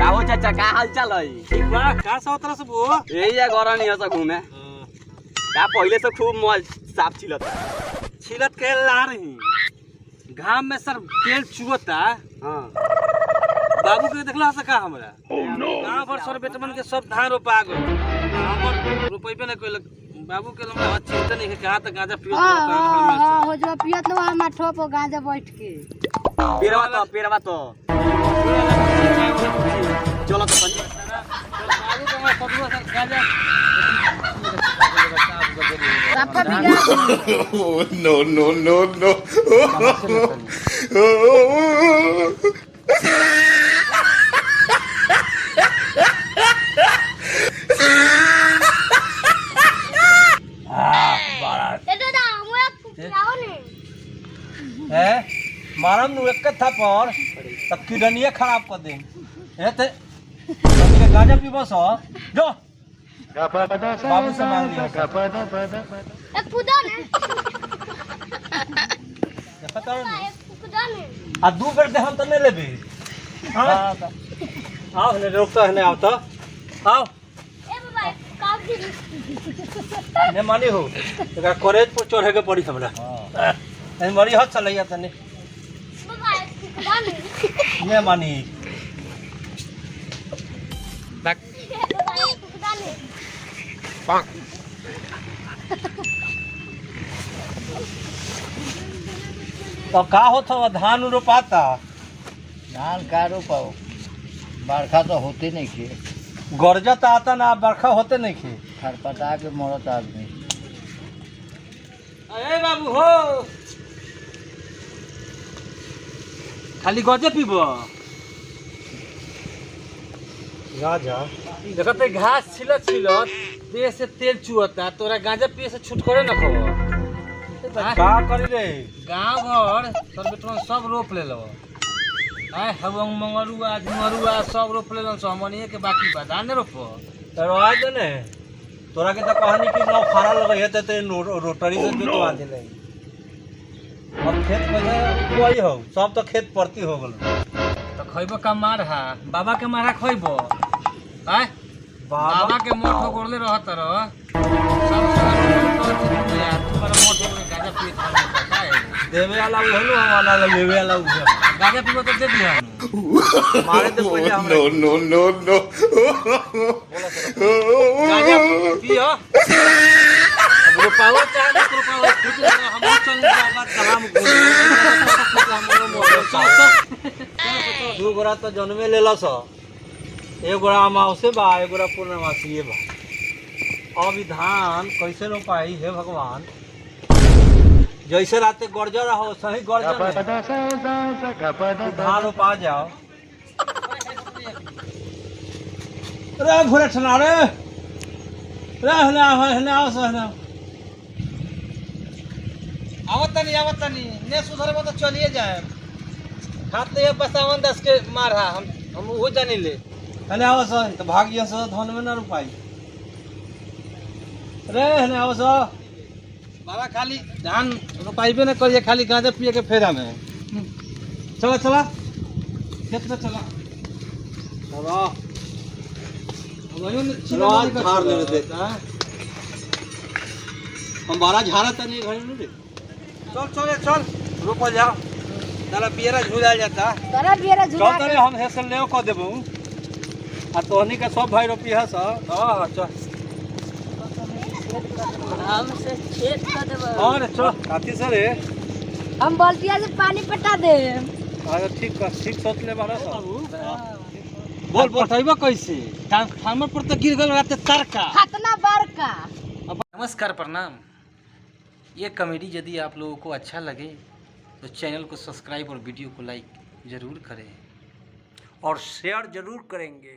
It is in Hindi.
काहो चाचा का हाल चाल है? ठीक बा का सौतरा से बो यही है गरनी है सब घूमे का पहले से खूब मौज साफ छिलत छिलत के ला रही घाम में सर तेल चुवता। हां बाबू के देखला सका हमरा गांव पर सर बेटमन के सब धान रोपा गए हमर रोपइबे न कइल बाबू के हमरा चिंता नहीं है कहा त गांजा पियत हां हो जो पियत लो हम ठोप गांजा बैठ के पेरवा तो चलो तो बनी बाबू के हमरा सदुआ सर गांजा सापा बिगा no, no, no, no. मारम नु एक था पर तब किडनिया खराब कर दे एते के गांजा पीबो सो जो बाबू से मांग लिया एक खुदा ने पता एक खुदा ने आ दू बेर दे हम त नहीं लेबे हां आओ ने रोकता है ने आओ तो आओ ए बाबा काट दी ने मानी हो एकरा कॉलेज पर चढ़े के पड़ी हमरा हां ए मरी हाथ चलैया तने बाबा एक खुदा ने ने मानी बैक खुदा ने तो का होता धान रोपाता धान का रोपाओ बरखा तो होते नहीं खे गर्जा तो आता ना बरखा होते नहीं खे खरपटा के मरत आदमी। अरे बाबू हो खाली गजे पीबो गाजा देखते घास छिलत छिलत देह से तेल चुअता तोरा गांजा पिए से छुटकारे न खबो का करी रे गांव घर सब बेटवन सब रोप ले लो आय हवंग मंगरुआ झुमरुआ सब रोप ले लो हमनिए के बाकी बा ने रोपो तो रोआ दे ने तोरा के त कहानी कि न फारा लगे हेते ते रोटरी से जोतवा दे ले अब खेत पे कोई हो सब तो खेत परती हो गेल तो खइबो का मार हा बाबा के मारा खइबो आय बाबा के मोठ गोरले रहत रह सब यार तुम्हारा मोठ गोरले गाजा पी खा देवे वाला उहलो वाला लेवे वाला उह गाजा पीबो तो दे दिया मारे तो पहले हमरा No, no, no, no. Gaza पियो अब रुपावा चाहे ना रुपावा खुद हम चल बाबा कलाम गोरे दू गोरा तो जन्मे लेला स एक गोरा अमावस्या बा एक गोरा पूर्णमासी बा अब धान कैसे रोपाई हे भगवान जैसे राते गर्जा रहो सही गर्जा धान रोपा जाओ रे भूरे ठना रे हने आओ सहना आवत नहीं ने सुधरबो तो चलिए जाए हाथ ले बसावन 10 के मारा हम वो जानी ले हने आओ सह तो भागिया से धन में ना रुपाई रे हने आओ सह बाबा खाली धान रोपाइबे न करिए खाली गांजा पिए के फेरा में चला चला खेत में चला बाबा अब झाड़ ले देता हम बारा झाड़ा त नहीं घर में चल रोपल जाओ तारा बियरा झुला जाता तोरा बियरा झुला चल हम हेसल लेओ क देबो आ तोहनी के सब भाई रोपी है स हां चल हम से खेत कर देबो और चल काती से रे हम बाल्टिया से पानी पटा दे अरे ठीक सोच ले बारा बोल बताइबा कैसे फार्मर पर तो गिर गल रात तरका खतना बरका। नमस्कार प्रणाम। ये कॉमेडी यदि आप लोगों को अच्छा लगे तो चैनल को सब्सक्राइब और वीडियो को लाइक ज़रूर करें और शेयर ज़रूर करेंगे।